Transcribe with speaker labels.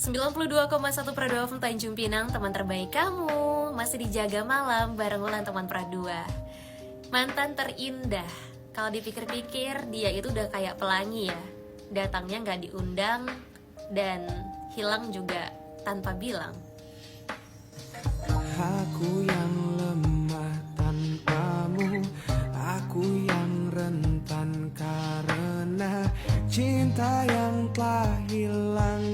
Speaker 1: 92,1 Pradua FM Tanjung Pinang, teman terbaik kamu. Masih dijaga malam bareng Ulan teman Pradua. Mantan terindah. Kalau dipikir-pikir, dia itu udah kayak pelangi ya. Datangnya gak diundang dan hilang juga tanpa bilang.
Speaker 2: Aku yang lemah tanpamu, aku yang rentan karena cinta yang telah hilang.